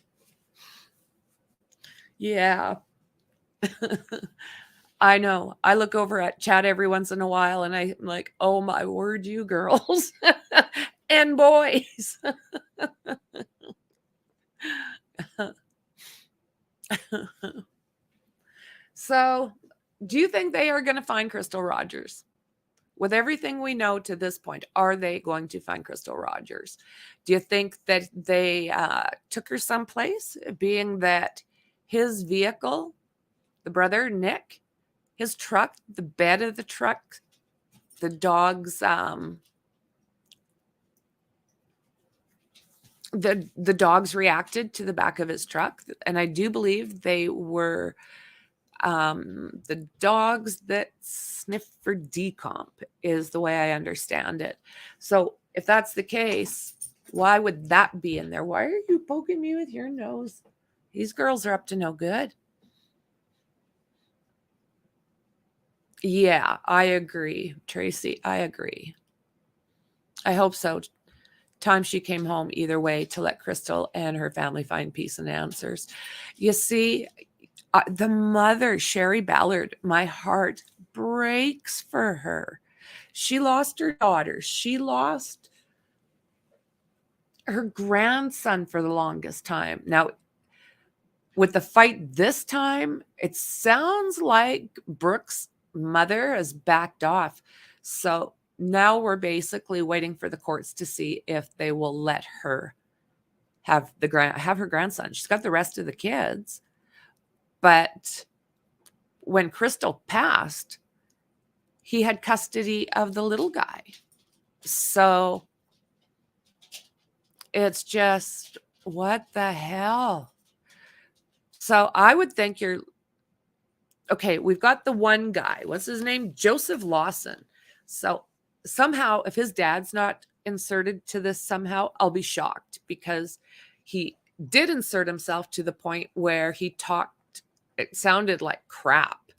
Yeah. I know. I look over at chat every once in a while and I'm like, oh my word, you girls and boys. So, do you think they are going to find Crystal Rogers? With everything we know to this point, are they going to find Crystal Rogers? Do you think that they took her someplace, being that his vehicle, the brother, Nick, his truck, the bed of the truck, the dogs, the dogs reacted to the back of his truck. And I do believe they were the dogs that sniff for decomp is the way I understand it. So if that's the case, why would that be in there? Why are you poking me with your nose? These girls are up to no good. Yeah, I agree, Tracy. I agree. I hope so. Time she came home either way to let Crystal and her family find peace and answers. You see, the mother, Sherry Ballard, my heart breaks for her. She lost her daughter. She lost her grandson for the longest time. Now, with the fight this time, it sounds like Brooks' mother has backed off. So now we're basically waiting for the courts to see if they will let her have her grandson. She's got the rest of the kids. But when Crystal passed, he had custody of the little guy. So it's just, what the hell? So I would think okay, we've got the one guy. What's his name? Joseph Lawson. So somehow, if his dad's not inserted to this somehow, I'll be shocked, because he did insert himself to the point where he talked, it sounded like crap,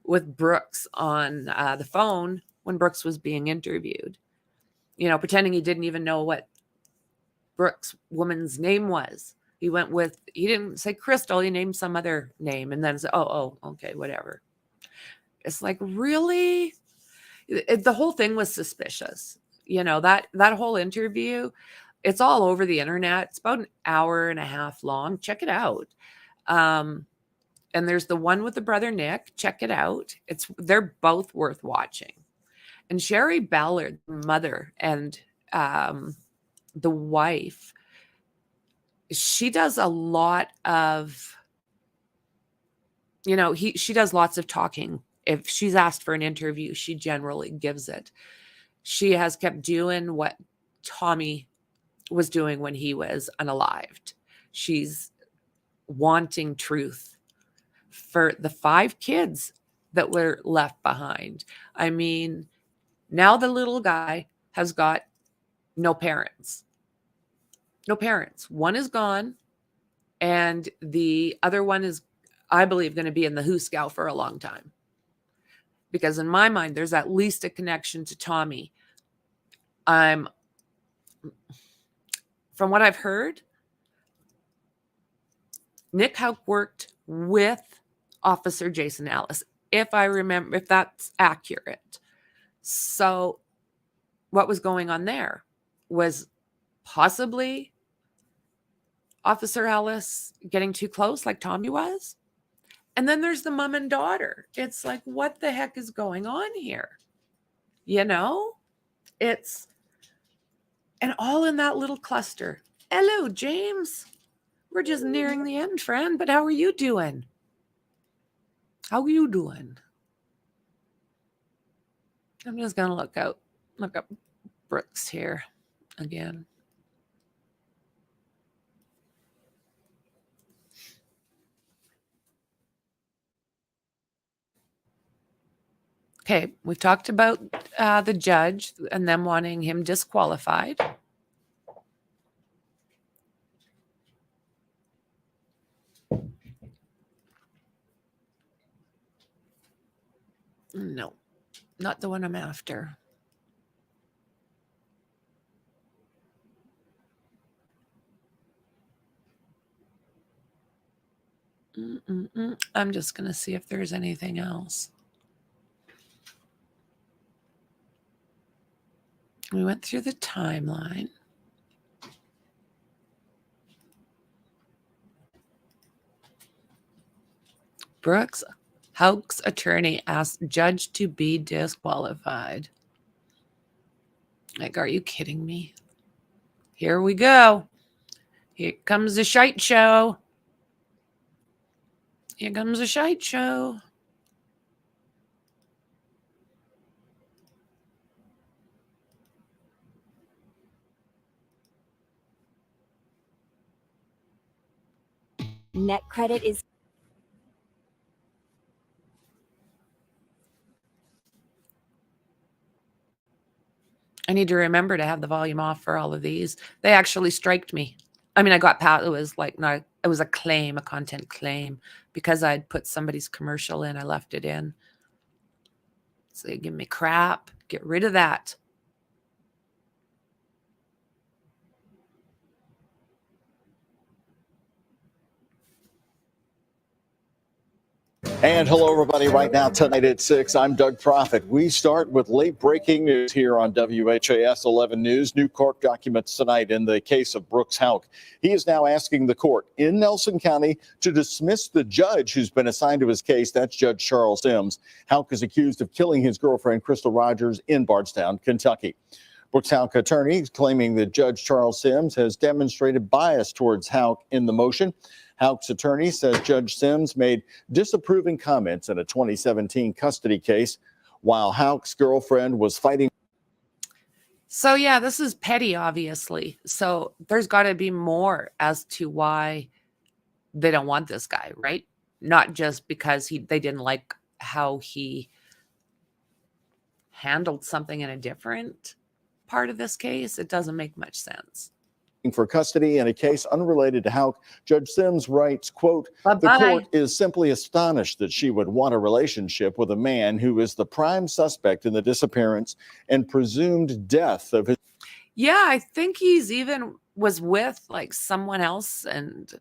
with Brooks on the phone when Brooks was being interviewed. You know, pretending he didn't even know what Brooks' woman's name was. He didn't say Crystal, he named some other name, and then said, oh, okay, whatever. It's like, really? The whole thing was suspicious. You know, that whole interview, it's all over the internet. It's about an hour and a half long. Check it out. And there's the one with the brother Nick. Check it out. They're both worth watching. And Sherry Ballard, mother, and the wife, she does a lot of, she does lots of talking. If she's asked for an interview, she generally gives it. She has kept doing what Tommy was doing when he was unalived. She's wanting truth for the 5 kids that were left behind. I mean, now the little guy has got no parents. No parents. One is gone, and the other one is, I believe, going to be in the Houck for a long time. Because in my mind, there's at least a connection to Tommy. From what I've heard, Nick Houck worked with Officer Jason Ellis, if I remember, if that's accurate. So what was going on there was possibly Officer Ellis getting too close like Tommy was. And then there's the mom and daughter. It's like, what the heck is going on here? You know, it's, and all in that little cluster. Hello, James. We're just nearing the end, friend, but how are you doing? How are you doing? I'm just going to look up Brooks here again. Okay, we've talked about the judge and them wanting him disqualified. No, not the one I'm after. I'm just going to see if there's anything else. We went through the timeline. Brooks, Houck's attorney asked judge to be disqualified. Like, are you kidding me? Here we go. Here comes the shite show. Here comes the shite show. Net credit is I need to remember to have the volume off for all of these. They actually striked me. I mean, I got it was like, no, it was a claim, a content claim, because I'd put somebody's commercial in. I left it in. So they give me crap. Get rid of that. And hello, everybody. Right now, tonight at 6, I'm Doug Prophet. We start with late breaking news here on WHAS 11 News. New court documents tonight in the case of Brooks Houck. He is now asking the court in Nelson County to dismiss the judge who's been assigned to his case. That's Judge Charles Sims. Houck is accused of killing his girlfriend, Crystal Rogers, in Bardstown, Kentucky. Brooks Houck attorney is claiming that Judge Charles Sims has demonstrated bias towards Houck in the motion. Houck's attorney says Judge Sims made disapproving comments in a 2017 custody case while Houck's girlfriend was fighting. So, yeah, this is petty, obviously. So there's got to be more as to why they don't want this guy, right? Not just because they didn't like how he handled something in a different part of this case. It doesn't make much sense. For custody in a case unrelated to Houck, Judge Sims writes, quote, "The court is simply astonished that she would want a relationship with a man who is the prime suspect in the disappearance and presumed death of his." Yeah, I think he's even was with like someone else. And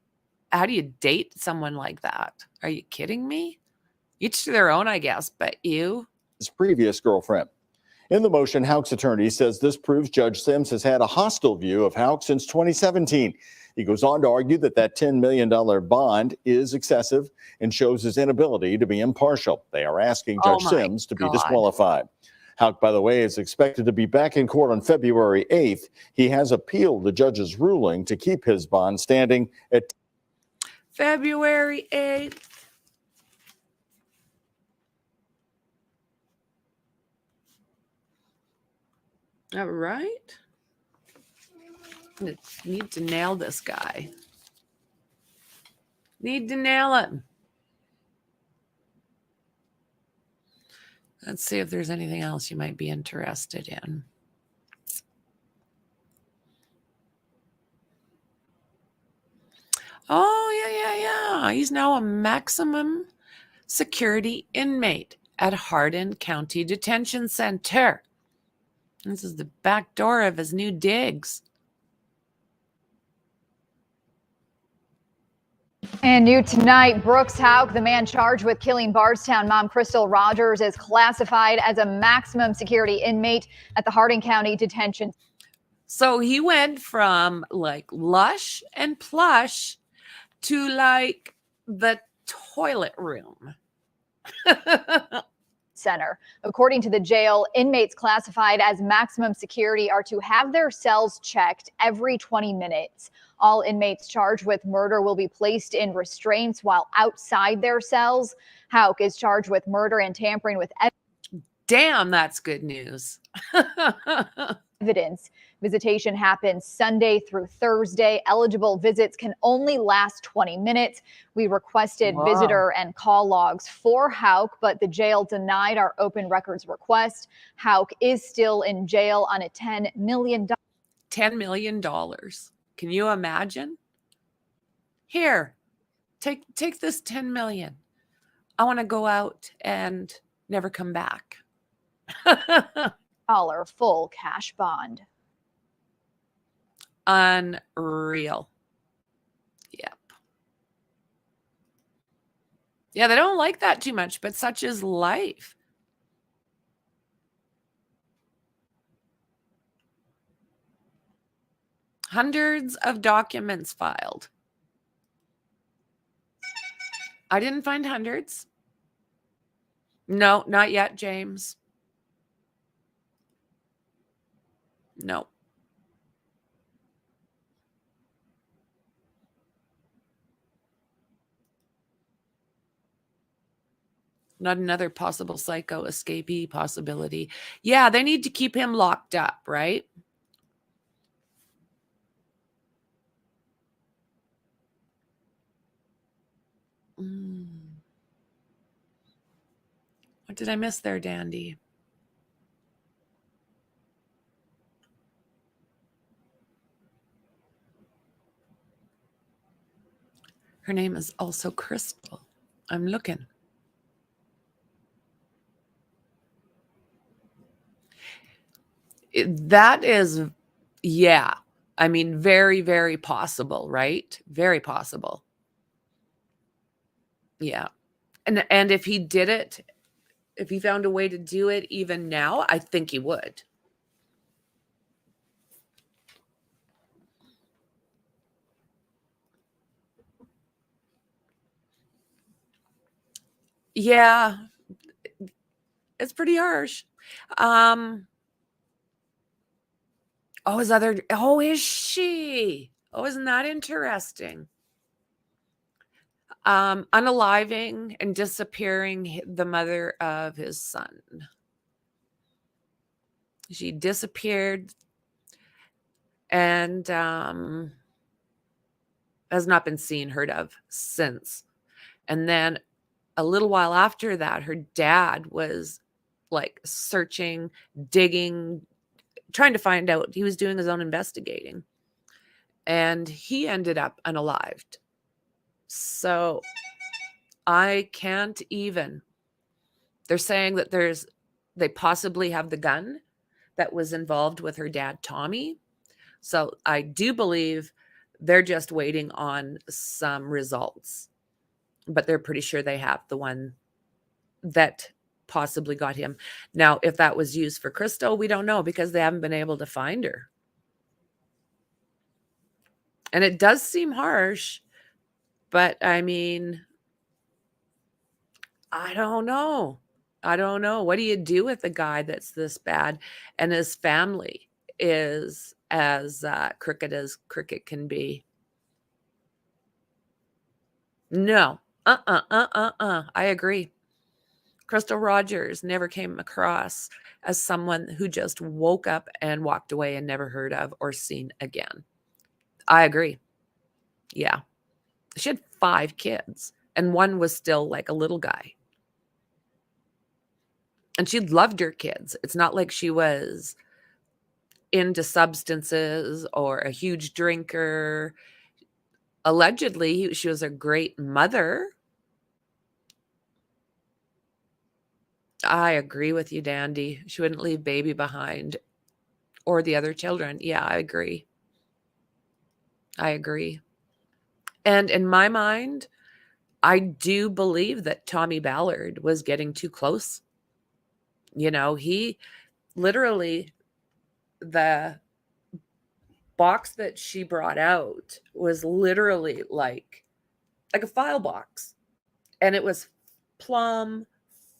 how do you date someone like that? Are you kidding me? Each to their own, I guess, but you. His previous girlfriend. In the motion, Houck's attorney says this proves Judge Sims has had a hostile view of Houck since 2017. He goes on to argue that $10 million bond is excessive and shows his inability to be impartial. They are asking Judge Sims to be disqualified. Houck, by the way, is expected to be back in court on February 8th. He has appealed the judge's ruling to keep his bond standing at February 8th. All right. Need to nail this guy. Need to nail him. Let's see if there's anything else you might be interested in. Oh, yeah. He's now a maximum security inmate at Hardin County Detention Center. This is the back door of his new digs. And new tonight, Brooks Houck, the man charged with killing Bardstown mom Crystal Rogers, is classified as a maximum security inmate at the Hardin County Detention. So he went from like lush and plush to like the toilet room. Center. According to the jail, inmates classified as maximum security are to have their cells checked every 20 minutes. All inmates charged with murder will be placed in restraints while outside their cells. Houck is charged with murder and tampering with Damn, that's good news. evidence. Visitation happens Sunday through Thursday. Eligible visits can only last 20 minutes. We requested visitor and call logs for Houck, but the jail denied our open records request. Houck is still in jail on a $10 million. $10 million. Can you imagine? Here, take this 10 million. I want to go out and never come back. Full cash bond. Unreal. Yep. Yeah, they don't like that too much, but such is life. Hundreds of documents filed. I didn't find hundreds. No, not yet, James. No. Not another possible psycho escapee possibility. Yeah, they need to keep him locked up, right? What did I miss there, Dandy? Her name is also Crystal. I'm looking. That is, yeah. I mean, very, very possible, right? Very possible. Yeah. And if he did it, if he found a way to do it even now, I think he would. Yeah. It's pretty harsh. Is she? Oh, isn't that interesting? Unaliving and disappearing the mother of his son. She disappeared and has not been seen, heard of since. And then a little while after that, her dad was like searching, digging, trying to find out. He was doing his own investigating. And he ended up unalived. So I can't even. They're saying that they possibly have the gun that was involved with her dad, Tommy. So I do believe they're just waiting on some results. But they're pretty sure they have the one that possibly got him. Now, if that was used for Crystal, we don't know because they haven't been able to find her. And it does seem harsh, but I mean, I don't know. What do you do with a guy that's this bad and his family is as crooked as cricket can be? No. I agree. Crystal Rogers never came across as someone who just woke up and walked away and never heard of or seen again. I agree. Yeah. She had 5 kids, and one was still like a little guy. And she loved her kids. It's not like she was into substances or a huge drinker. Allegedly, she was a great mother. I agree with you, Dandy. She wouldn't leave baby behind or the other children. Yeah, I agree. I agree. And in my mind, I do believe that Tommy Ballard was getting too close. You know, he literally, the box that she brought out was literally like a file box, and it was plumb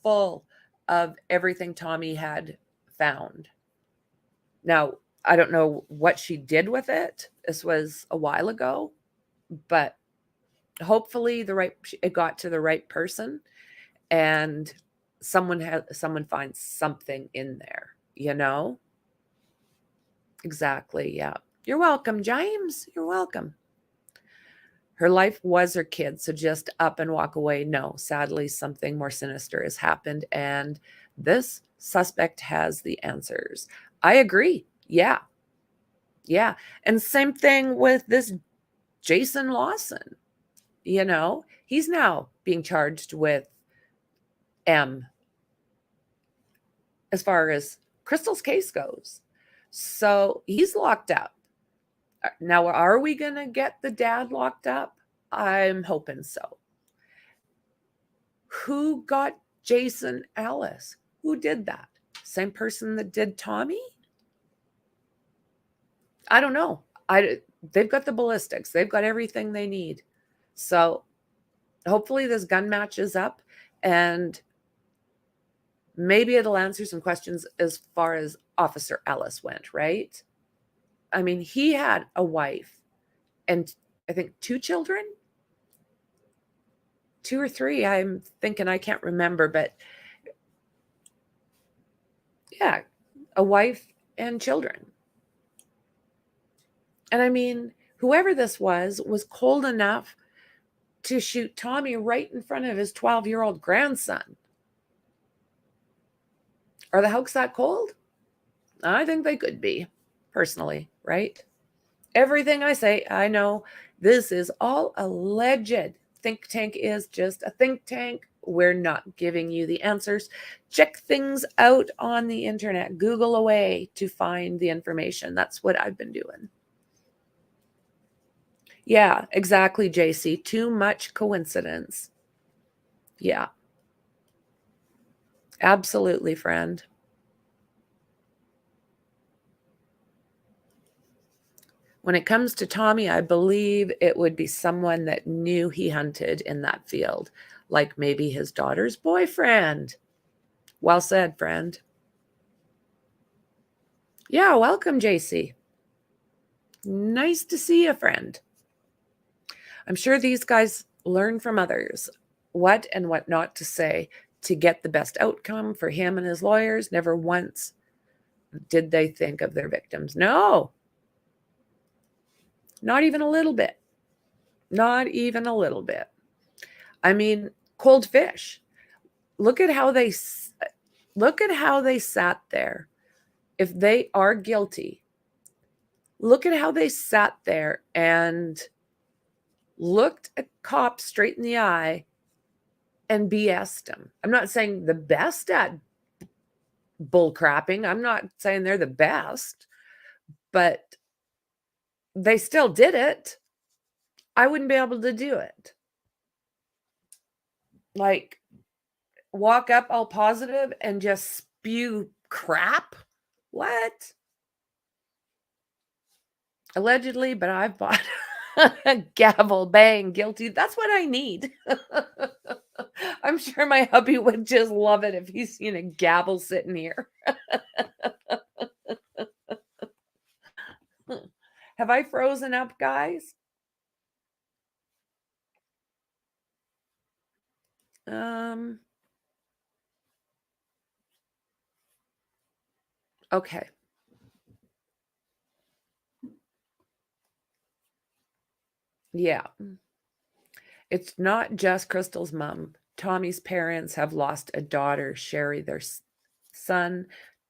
full of everything Tommy had found. Now, I don't know what she did with it. This was a while ago, but hopefully it got to the right person, and someone finds something in there, you know? Exactly, yeah. You're welcome, James. You're welcome. Her life was her kid, so just up and walk away. No, sadly, something more sinister has happened, and this suspect has the answers. I agree. Yeah. Yeah. And same thing with this Jason Lawson. You know, he's now being charged with M as far as Crystal's case goes. So he's locked up. Now, are we going to get the dad locked up? I'm hoping so. Who got Jason Ellis? Who did that? Same person that did Tommy? I don't know. They've got the ballistics. They've got everything they need. So hopefully this gun matches up, and maybe it'll answer some questions as far as Officer Ellis went, right? I mean, he had a wife and I think 2 children, 2 or 3. I'm thinking, I can't remember, but yeah, a wife and children. And I mean, whoever this was cold enough to shoot Tommy right in front of his 12-year-old grandson. Are the Houcks that cold? I think they could be, personally, right? Everything I say, I know this is all alleged. Think tank is just a think tank. We're not giving you the answers. Check things out on the internet. Google away to find the information. That's what I've been doing. Yeah, exactly, JC. Too much coincidence. Yeah. Absolutely, friend. When it comes to Tommy, I believe it would be someone that knew he hunted in that field, like maybe his daughter's boyfriend. Well said, friend. Yeah, welcome, JC. Nice to see you, friend. I'm sure these guys learn from others what and what not to say to get the best outcome for him and his lawyers. Never once did they think of their victims. No, not even a little bit. Not even a little bit. I mean, cold fish. Look at how they sat there. If they are guilty, look at how they sat there and looked a cop straight in the eye and BS'd him. I'm not saying the best at bull crapping. I'm not saying they're the best, but they still did it. I wouldn't be able to do it. Like, walk up all positive and just spew crap? What? Allegedly, but I've bought a gavel, bang, guilty. That's what I need. I'm sure my hubby would just love it if he's seen a gavel sitting here. Have I frozen up, guys? Okay. Yeah. It's not just Crystal's mom. Tommy's parents have lost a daughter, Sherry, their son,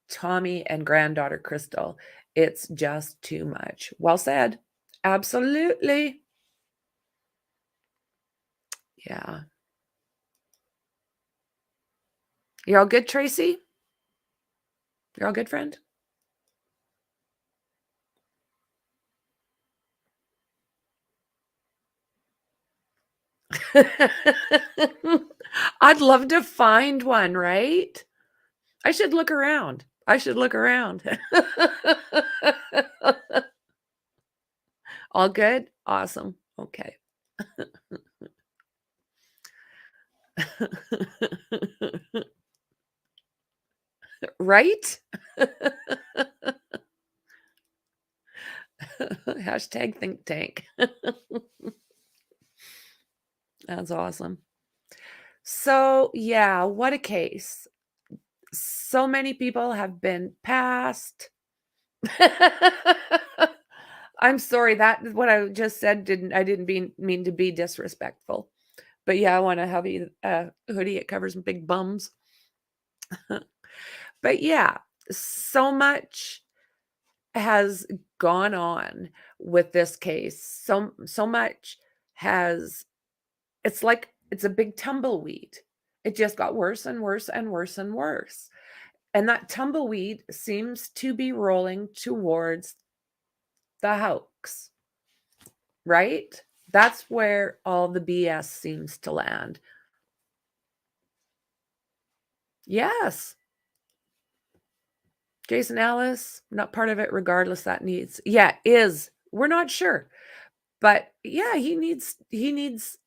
Tommy, and granddaughter, Crystal. It's just too much. Well said. Absolutely. Yeah. You're all good, Tracy? You're all good, friend? I'd love to find one, right? I should look around. All good? Awesome. Okay. Right? Hashtag think tank. That's awesome. So, yeah, what a case. So many people have been passed. I'm sorry, that what I just said didn't mean to be disrespectful. But yeah, I want a heavy hoodie. It covers big bums. But yeah, so much has gone on with this case. So much has, it's like it's a big tumbleweed. It just got worse and worse and worse and worse. And that tumbleweed seems to be rolling towards the Houcks, right? That's where all the BS seems to land. Yes. Jason Ellis, not part of it, regardless, that needs, yeah, is. We're not sure. But yeah, he needs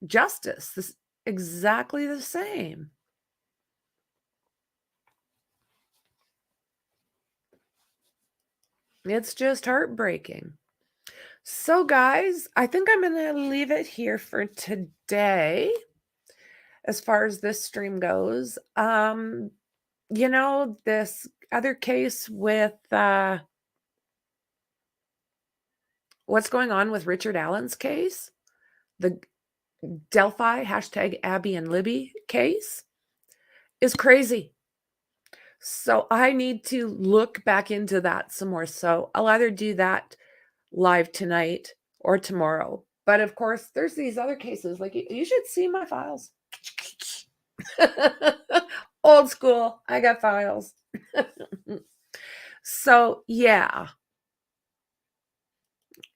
justice. This exactly the same. It's just heartbreaking. So guys, I think I'm going to leave it here for today as far as this stream goes. You know, this other case with what's going on with Richard Allen's case, the Delphi hashtag Abby and Libby case, is crazy. So I need to look back into that some more. So I'll either do that live tonight or tomorrow. But of course, there's these other cases. Like, you should see my files. Old school. I got files. So yeah.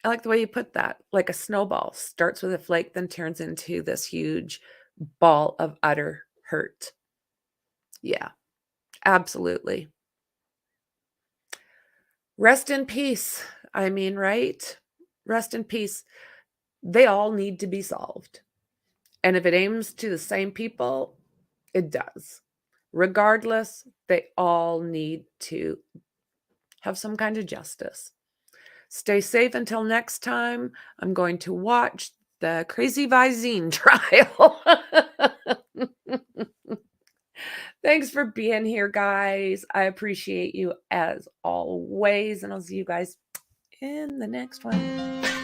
I like the way you put that. Like a snowball starts with a flake, then turns into this huge ball of utter hurt. Yeah, absolutely. Rest in peace. I mean, right? Rest in peace. They all need to be solved. And if it aims to the same people, it does. Regardless, they all need to have some kind of justice. Stay safe until next time. I'm going to watch the Crazy Visine trial. Thanks for being here, guys. I appreciate you as always. And I'll see you guys in the next one.